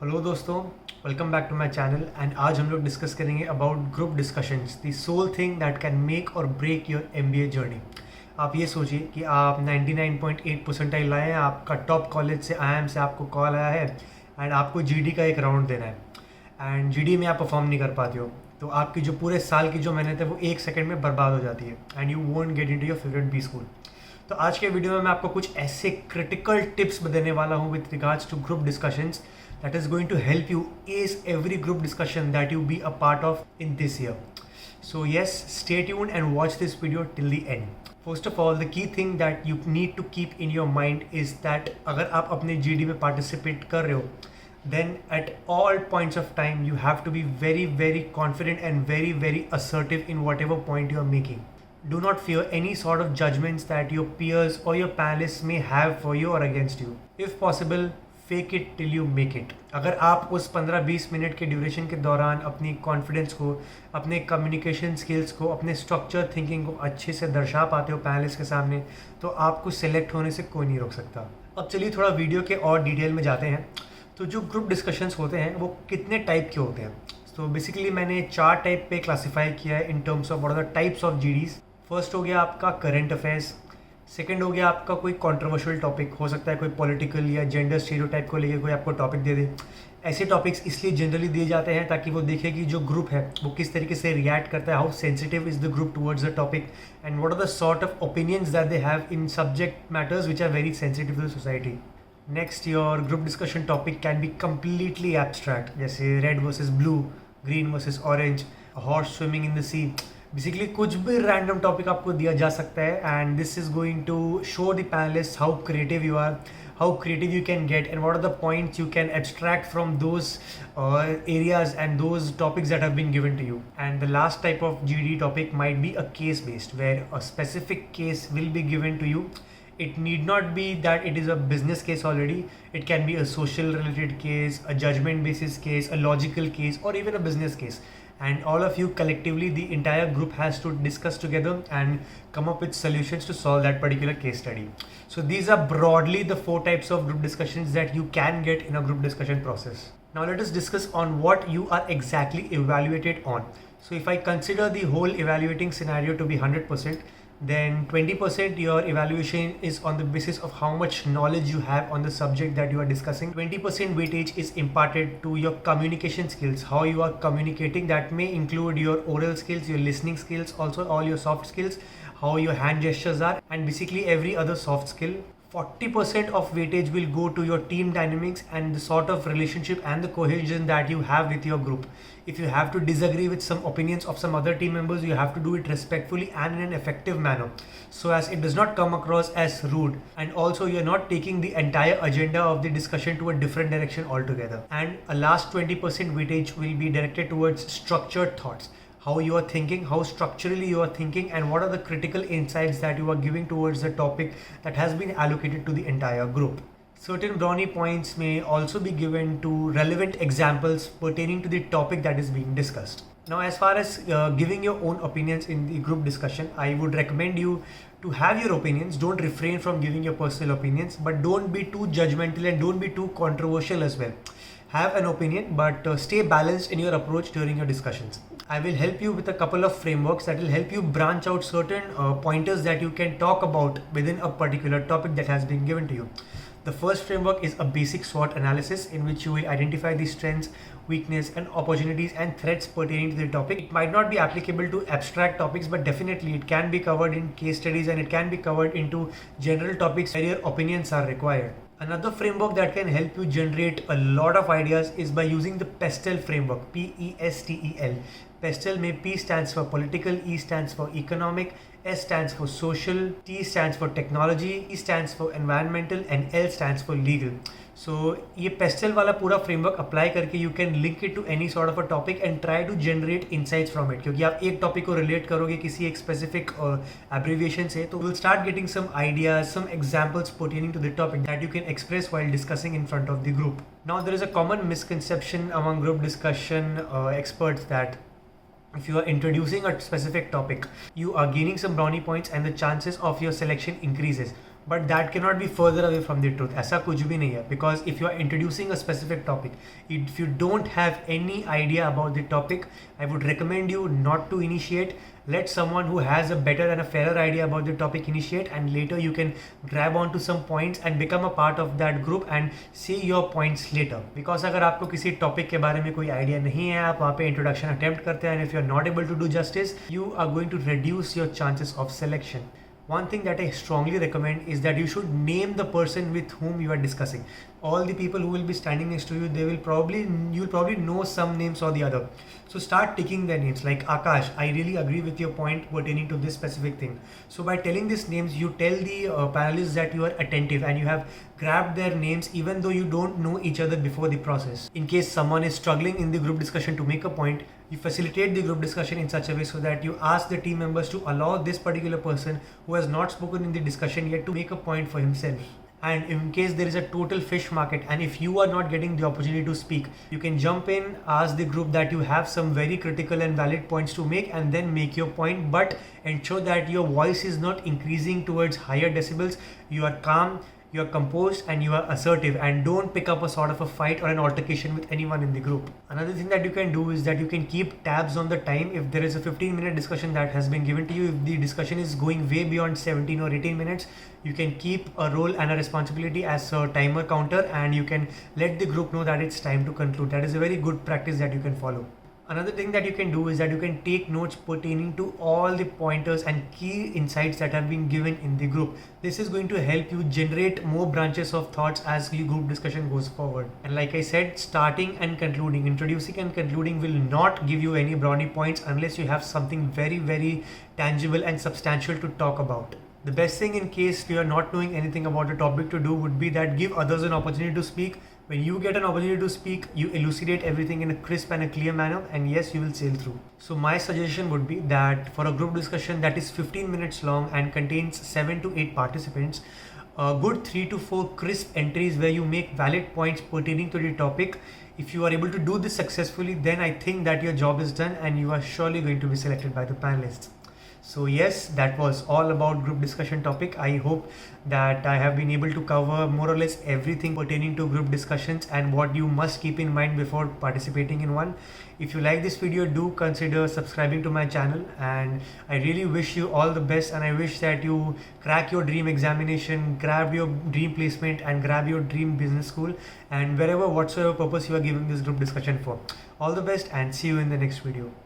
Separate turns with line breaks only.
Hello दोस्तों, welcome back to my channel and आज हम लोग डिस्कस करेंगे about group discussions, the sole thing that can make or break your MBA journey. आप ये सोचिए कि आप 99.8 परसेंटाइल लाए हैं, आपका टॉप कॉलेज से आईआईएम से आपको कॉल आया है एंड आपको जीडी का एक राउंड देना है एंड जीडी में आप परफॉर्म नहीं कर पाते हो, तो आपकी जो पूरे साल की जो मेहनत है वो एक सेकंड में बर्बाद हो जाती है and you won't get into your favourite B school. तो आज के वीडियो में मैं आपको कुछ ऐसे क्रिटिकल टिप्स देने वाला हूँ with regards to group discussions that is going to help you ace every group discussion that you be a part of in this year. So yes, stay tuned and watch this video till the end. First of all, the key thing that you need to keep in your mind is that अगर आप अपने GD में participate कर रहे हो, then at all points of time you have to be very confident and very assertive in whatever point you are making. Do not fear any sort of judgments that your peers or your panelists may have for you or against you. If possible, fake it till you make it. अगर आप उस 15-20 minute के duration के दौरान अपनी confidence को, अपने communication skills को, अपने स्ट्रक्चर थिंकिंग को अच्छे से दर्शा पाते हो पैनलिस्ट के सामने, तो आपको सिलेक्ट होने से कोई नहीं रोक सकता। अब चलिए थोड़ा वीडियो के और डिटेल में जाते हैं। तो जो ग्रुप डिस्कशंस होते हैं वो कितने टाइप के होते हैं? तो बेसिकली मैंने 4 टाइप पे क्लासीफाई किया है in terms of what are the types of GDs. First हो गया आपका करंट अफेयर्स, सेकंड हो गया आपका कोई कंट्रोवर्शियल टॉपिक, हो सकता है कोई पॉलिटिकल या जेंडर स्टीरियोटाइप को लेकर कोई आपको टॉपिक दे दे। ऐसे टॉपिक्स इसलिए जनरली दिए जाते हैं ताकि वो देखे कि जो ग्रुप है वो किस तरीके से रिएक्ट करता है, how sensitive is the group towards the topic and what are the sort of opinions that they have in subject matters which are very sensitive to the society. Next, your group discussion topic can be completely abstract, जैसे red versus blue, green versus orange, horse swimming in the sea. Basically कुछ भी random topic आपको दिया जा सकता है and this is going to show the panelist how creative you are, how creative you can get and what are the points you can abstract from those areas and those topics that have been given to you. And the last type of GD topic might be a case based, where a specific case will be given to you. It need not be that it is a business case already. It can be a social related case, a judgment basis case, a logical case, or even a business case. And all of you collectively, the entire group has to discuss together and come up with solutions to solve that particular case study. So these are broadly the 4 types of group discussions that you can get in a group discussion process. Now let us discuss on what you are exactly evaluated on. So if I consider the whole evaluating scenario to be 100%, then 20% your evaluation is on the basis of how much knowledge you have on the subject that you are discussing. 20% weightage is imparted to your communication skills, how you are communicating. That may include your oral skills, your listening skills, also all your soft skills, how your hand gestures are, and basically every other soft skill. 40% of weightage will go to your team dynamics and the sort of relationship and the cohesion that you have with your group. If you have to disagree with some opinions of some other team members, you have to do it respectfully and in an effective manner, so as it does not come across as rude, and also you're not taking the entire agenda of the discussion to a different direction altogether. And a last 20% weightage will be directed towards structured thoughts, how you are thinking, how structurally you are thinking, and what are the critical insights that you are giving towards the topic that has been allocated to the entire group. Certain brownie points may also be given to relevant examples pertaining to the topic that is being discussed. Now, as far as giving your own opinions in the group discussion, I would recommend you to have your opinions. Don't refrain from giving your personal opinions, but don't be too judgmental and don't be too controversial as well. Have an opinion, but stay balanced in your approach during your discussions. I will help you with a couple of frameworks that will help you branch out certain pointers that you can talk about within a particular topic that has been given to you. The first framework is a basic SWOT analysis in which you will identify the strengths, weakness, and opportunities and threats pertaining to the topic. It might not be applicable to abstract topics, but definitely it can be covered in case studies and it can be covered into general topics where your opinions are required. Another framework that can help you generate a lot of ideas is by using the PESTEL framework, PESTEL. PESTEL में P stands for political, E stands for economic, S stands for social, T stands for technology, E stands for environmental, and L stands for legal. So ये PESTEL वाला पूरा framework apply करके you can link it to any sort of a topic and try to generate insights from it. क्योंकि आप एक topic को relate करोगे किसी एक specific abbreviation से, तो you will start getting some ideas, some examples pertaining to the topic that you can express while discussing in front of the group. Now there is a common misconception among group discussion experts that if you are introducing a specific topic, you are gaining some brownie points and the chances of your selection increases. But that can not be further away from the truth. ऐसा कुछ भी नहीं है, because if you are introducing a specific topic, if you don't have any idea about the topic, I would recommend you not to initiate. Let someone who has a better and a fairer idea about the topic initiate, and later you can grab onto some points and become a part of that group and say your points later. Because अगर आपको किसी topic के बारे में कोई idea नहीं है, आप वहाँ पे इंट्रोडक्शन अटेम्प्ट करते हैं, and if you are not able to do justice, you are going to reduce your chances of selection. One thing that I strongly recommend is that you should name the person with whom you are discussing. All the people who will be standing next to you, you'll probably know some names or the other. So start ticking their names, like Akash, I really agree with your point pertaining to this specific thing. So by telling these names, you tell the panelists that you are attentive and you have grabbed their names even though you don't know each other before the process. In case someone is struggling in the group discussion to make a point, you facilitate the group discussion in such a way so that you ask the team members to allow this particular person who has not spoken in the discussion yet to make a point for himself. And in case there is a total fish market and if you are not getting the opportunity to speak, you can jump in, ask the group that you have some very critical and valid points to make, and then make your point, but ensure that your voice is not increasing towards higher decibels. You are calm, you are composed, and you are assertive, and don't pick up a sort of a fight or an altercation with anyone in the group. Another thing that you can do is that you can keep tabs on the time. If there is a 15-minute discussion that has been given to you, if the discussion is going way beyond 17 or 18 minutes, you can keep a role and a responsibility as a timer counter, and you can let the group know that it's time to conclude. That is a very good practice that you can follow. Another thing that you can do is that you can take notes pertaining to all the pointers and key insights that have been given in the group. This is going to help you generate more branches of thoughts as the group discussion goes forward. And like I said, starting and concluding, introducing and concluding will not give you any brownie points unless you have something very, very tangible and substantial to talk about. The best thing in case you are not knowing anything about the topic to do would be that give others an opportunity to speak. When you get an opportunity to speak, you elucidate everything in a crisp and a clear manner, and yes, you will sail through. So my suggestion would be that for a group discussion that is 15 minutes long and contains 7 to 8 participants, a good 3 to 4 crisp entries where you make valid points pertaining to the topic. If you are able to do this successfully, then I think that your job is done and you are surely going to be selected by the panelists. So yes, that was all about group discussion topic. I hope that I have been able to cover more or less everything pertaining to group discussions and what you must keep in mind before participating in one. If you like this video, do consider subscribing to my channel, and I really wish you all the best, and I wish that you crack your dream examination, grab your dream placement, and grab your dream business school, and whatever purpose you are giving this group discussion for. All the best, and see you in the next video.